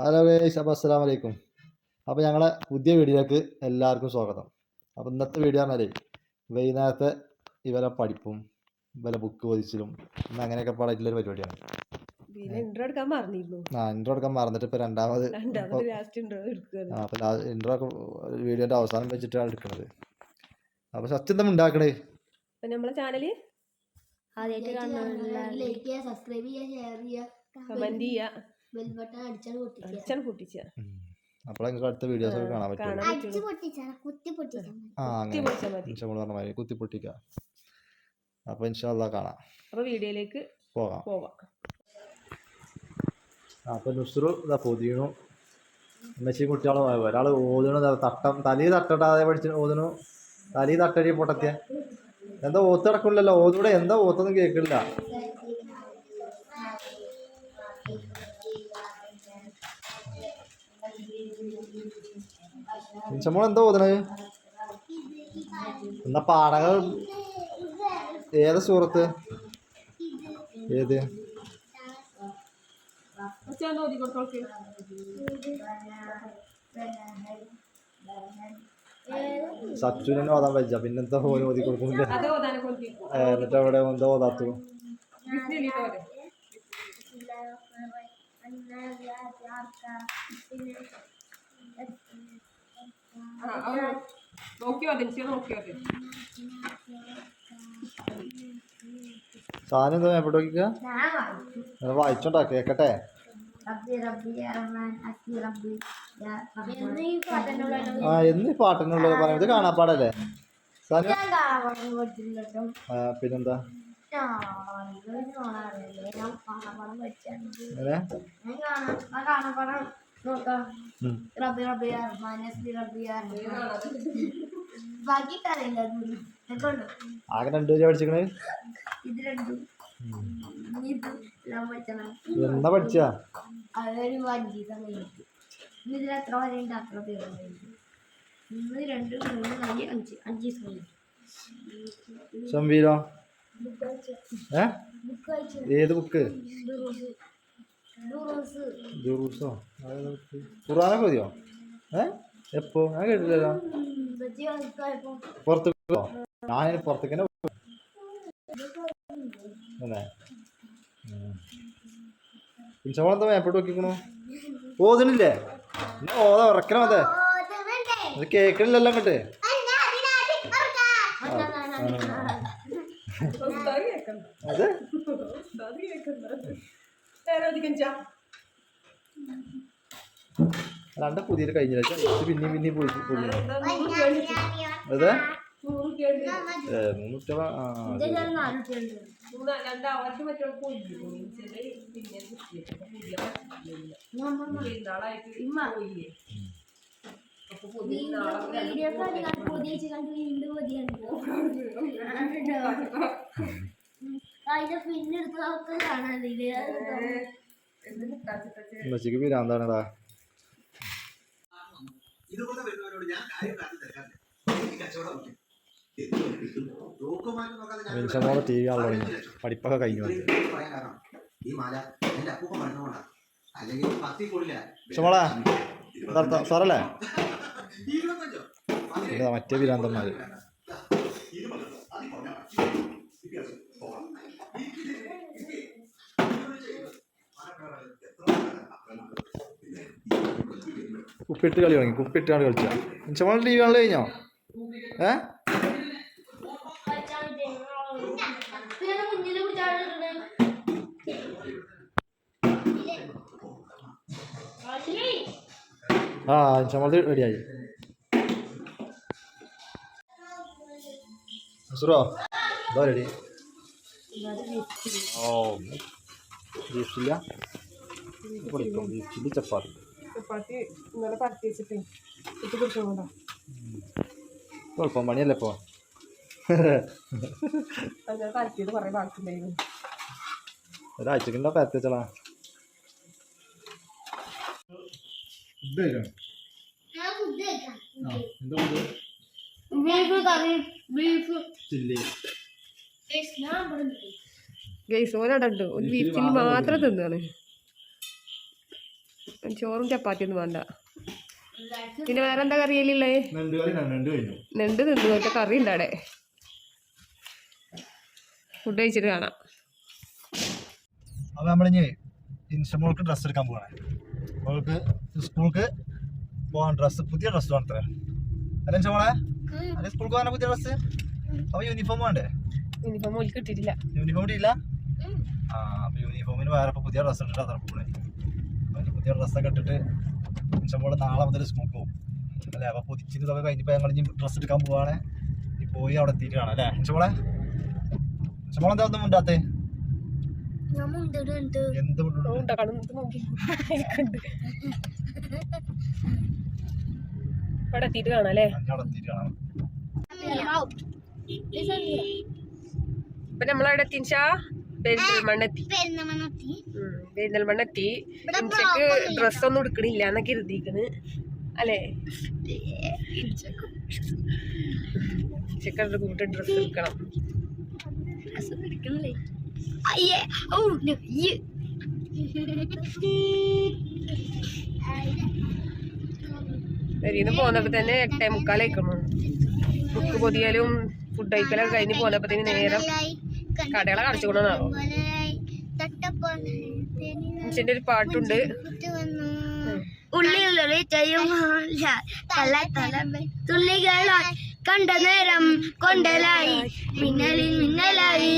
Hello guys, അപ്പോൾ അസ്സലാമു അലൈക്കും. അപ്പോൾ ഞങ്ങളെ പുതിയ വീഡിയോയിലേക്ക് എല്ലാവർക്കും സ്വാഗതം. അപ്പോൾ ഇന്നത്തെ വീഡിയോ പറഞ്ഞാൽ വൈകുന്നേരത്തെ ഇവരെ പഠിപ്പും ഇവരെ ബുക്ക് പൊതിച്ചിലും ഇന്ന് അങ്ങനെയൊക്കെ പാടായിട്ടുള്ളൊരു പരിപാടിയാണ്. ഇൻട്രോ എടുക്കാൻ മറന്നിട്ട് ഇപ്പോൾ രണ്ടാമത് അപ്പോൾ ഇൻട്രോ ഒക്കെ വീഡിയോൻ്റെ അവസാനം വെച്ചിട്ടാണ് എടുക്കുന്നത്. അപ്പോൾ സത്യം എന്താ ഉണ്ടാക്കണേ? നമ്മളെ ചാനല് അപ്പോൾ നിങ്ങൾക്ക് അടുത്ത വീഡിയോസ് ഒക്കെ കാണാൻ പറ്റും. അങ്ങനെ കുത്തി പൊട്ടിക്കുക. അപ്പോൾ ഇൻഷാ അല്ലാഹ് കാണാം. അപ്പോൾ വീഡിയോയിലേക്ക് പോകാം. അപ്പോൾ നുസ്രു ഇതാ പൊതിയണു. ഉമ്മച്ചി കുട്ടികളും ഒരാൾ ഓതണു, തലയിൽ തട്ടട്ടാതെ പഠിച്ചു ഓതണു. തലയിൽ തട്ടടി പൊട്ടത്തിയ എന്താ ഓത്ത് കിടക്കില്ലല്ലോ. ഓതൂടെ എന്താ ഓത്തൊന്നും കേൾക്കില്ല. നിമിഷമോൾ എന്താ ഓതണത്? എന്നാ പാടകൾ ഏതാ സൂറത്ത്? ഏത്? സച്ചുവിനെ ഓതാൻ പറ്റ പിന്നെന്താ ഓന് ഓതി കൊടുക്കുന്നില്ല. എന്നിട്ട് അവിടെ എന്താ ഓതാത്തു? സാധനം എന്താ മേപ്പോട്ട് നോക്കിക്ക വായിച്ചോണ്ടാ കേക്കട്ടെ. എന്നീ പാട്ടിനുള്ളത് പറയുന്നത് കാണാപ്പാടല്ലേ പിന്നെന്താ? ആകെ 2 വരെ പഠിച്ചിക്കണേ. എന്നാ പഠിച്ച സംവീരോ? ഏത് ബുക്ക്? ദുറൂസോ? ഖുർആനൊക്കെ മതിയോ? എപ്പോ? ഞാൻ കേട്ടില്ലല്ലോ. പുറത്തേക്കോ? ഞാനിന് പുറത്തേക്ക് തന്നെ. പിൻസോളെന്താ മേപ്പോട്ട് നോക്കിക്കണു? ഓതണില്ലേ? ഓതാ ഉറക്കണ മതേ. അത് കേക്കണില്ലല്ലോ അങ്ങോട്ട്. അതെ രണ്ട് പുതിയ കഴിഞ്ഞില്ല. പിന്നെയും പോയി അതെ 3 ഉമ്മച്ചിക്ക് പിരാന്താണടാ. മനുഷ്യന്മാരെ ടി വി കാണാൻ തുടങ്ങി. പഠിപ്പൊക്കെ കഴിഞ്ഞു. ഷമോളാ സാറല്ലേ മറ്റേ പിരാന്തന്മാര്. കുപ്പിട്ട് കളി തുടങ്ങി. കുപ്പിട്ടാണ് കളിച്ച. ഷമോള ടി വി കാണൽ കഴിഞ്ഞോ? ഷമോള റെഡിയായി. സുറോ എന്താ റെഡി? ബീഫ് ചില്ല പൊളിക്കും. ബീഫ് ചില്ലി ചപ്പാത്തി ഇന്നലെ പരത്തി വെച്ചിട്ട് ഇട്ട് കുടിച്ചോണ്ടാ. കുഴപ്പം പണിയല്ലേ ഇപ്പോൾ. പരത്തിയത് കുറേ ബാക്കിണ്ടായിരുന്നു. ഒരാഴ്ചക്കുണ്ടോ പരത്തി വെച്ചോളാ. ഗൈസ് ഓനടുണ്ട്. ഒരു ബീഫ് ചില്ലി മാത്രം തിന്നാണ്. ചോറും ചപ്പാത്തിയൊന്നും വേണ്ട. പിന്നെ വേറെ എന്താ കറിയല്ലേ? നെണ്ട് തിന്നു. മറ്റേ കറി ഉണ്ട് അവിടെ. ഫുഡ് കഴിച്ചിട്ട് കാണാം. അപ്പോൾ നമ്മളിനി ഇൻഷമോൾക്ക് ഡ്രസ്സ് എടുക്കാൻ പോവാണ്. അവൾക്ക് സ്കൂൾക്ക് പോകാൻ ഡ്രസ്സ്, പുതിയ ഡ്രസ്സ് വേണത്രേ. അല്ല ഇൻഷമോളെ, അല്ലെ സ്കൂൾക്ക് പോകാൻ പുതിയ ഡ്രസ്സ്? അപ്പോൾ യൂണിഫോം വേണ്ടേ? യൂണിഫോം ഓൾക്ക് കിട്ടിയിട്ടില്ല. യൂണിഫോം കിട്ടിയില്ല? അപ്പോൾ യൂണിഫോമിന് വേറെ ഇപ്പോൾ പുതിയ ഡ്രസ്സ് ഉണ്ട്. അത്ര പോണേ. പുതിയ ഡ്രസ്സൊക്കെ ഇട്ടിട്ട് ഇൻഷമോള് നാളെ മുതൽ സ്കൂൾക്ക് പോകും അല്ലേ? അപ്പോൾ പൊതിച്ചിട്ട് ഇതൊക്കെ കഴിഞ്ഞപ്പോൾ ഞങ്ങൾ ഇനി ഡ്രസ്സ് എടുക്കാൻ പോവാണ്. ഈ പോയി അവിടെ എത്തിയിട്ട് കാണാം അല്ലേ ഇൻഷമോളെ? ഇൻഷമോളെ എന്താ ഒന്നും ഉണ്ടാത്തേ? എന്ത് അവിടെ എത്തിയിട്ട് കാണാം അല്ലേ? ഇപ്പൊ നമ്മളവിടെ എത്തിച്ചാ പെരിന്തൽമണ്ണെത്തി. ഇൻഷക്ക് ഡ്രസ്സൊന്നും എടുക്കണില്ല എന്നൊക്കെ ഇരുത്തിക്കണ് അല്ലേ? ഇൻഷക്ക് കൂട്ട് ഡ്രസ്സ് എടുക്കണം. പെരീന്ന് പോന്നപ്പോ തന്നെ 8:45 ആയിക്കണു. ബുക്ക് പൊതിയലും ഫുഡ് കഴിക്കലൊക്കെ കഴിഞ്ഞ് പോന്നപ്പോ തന്നെ നേരം കടകളെ കാണിച്ചുകൊണ്ടാണോ. മനുഷ്യന്റെ ഒരു പാട്ടുണ്ട്. തുള്ളികളായി കണ്ട നേരം കൊണ്ടലായി മിന്നലിൽ മിന്നലായി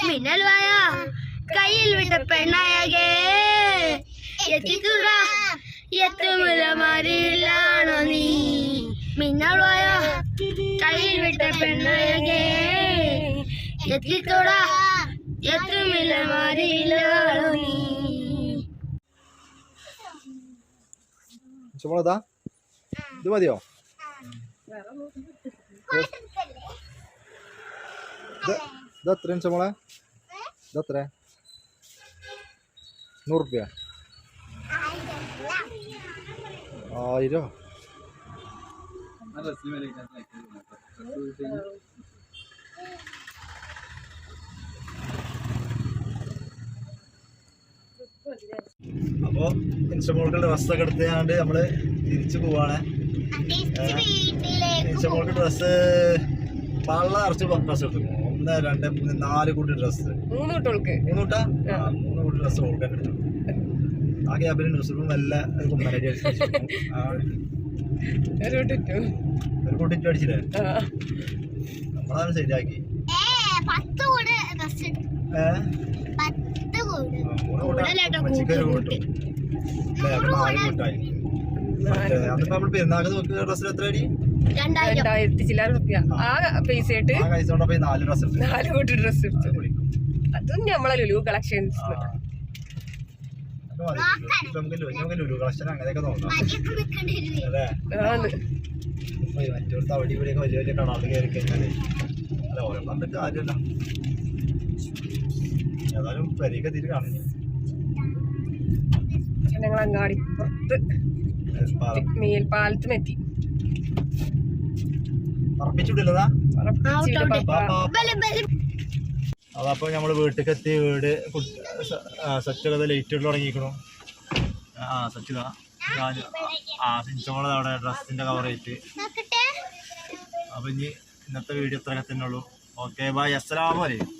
മിന്നൽ വായ കയ്യിൽ വിട്ട പെണ്ണായകേ എത്തുമില്ലാണോ നീ മിന്നൽ വായ കയ്യിൽ വിട്ട പെണ്ണായകേ എത്തിക്കൂടാ എത്തുമില്ലാണോ നീ. ഇൻഷമോളെതാ ഇത് മതിയോ? ഇതെത്ര ഇൻഷമോളെ? ഇതെത്ര? 100 റുപ്യ? 1000? അപ്പോൾ ഇൻഷമോൾക്ക് ഡ്രസ്സൊക്കെ എടുത്തുകൊണ്ട് നമ്മള് തിരിച്ചു പോവാണ്. ഇൻഷമോൾക്ക് ഡ്രസ്സ് പള്ള നിറച്ച് ഡ്രസ്സ് എടുത്തു. 1, 2, 3, 4 കൂട്ടി ഡ്രസ്സ്. 3 കൂട്ടോൾക്ക്. 3 കൂട്ടാ? 3 കൂട്ടി ഡ്രസ്സ് കൊടുക്കാൻ എടുത്തു. ആ ക്യാബിന് ന്യൂസും നല്ല ഒരു കൂട്ടിട്ട് അടിച്ചില്ലേ? നമ്മളാണ് ശരിയാക്കി. 2000 ചില്ലാൻ റുപ്യ. ആ പൈസ ആയിട്ട് 4 കൂട്ടി ഡ്രസ് എടുത്തു. അതും നമ്മളെ ലുലു കളക്ഷൻസ്. അങ്ങനെയൊക്കെ നോക്കാം അല്ലേ? മറ്റൊരു അവിടെ ഇവിടെയൊക്കെ വലിയ വലിയ കടകൾ കയറി കഴിഞ്ഞാല് അല്ല ഓരോ കണ്ടിട്ട് കാര്യമല്ല. ഏതായാലും പെരയൊക്കെ തിരി കാണുന്നു. ഞങ്ങൾ അങ്ങാടിപ്പുറത്ത് മേൽപ്പാലത്തും എത്തി. അതപ്പോ നമ്മള് വീട്ടിലേക്ക് എത്തി. വീട് സച്ചൊക്കെ ലൈറ്റ് ഇട്ട് തുടങ്ങിയിരിക്കണു. സച്ചിത സിൻസോളെ അവിടെ ഡ്രസ്സിന്റെ കവറായിട്ട്. അപ്പൊ ഇനി ഇന്നത്തെ വീഡിയോ ഇത്രയൊക്കെ തന്നെ ഉള്ളൂ. ഓക്കെ ബൈ, അസ്സലാമു അലൈക്കും.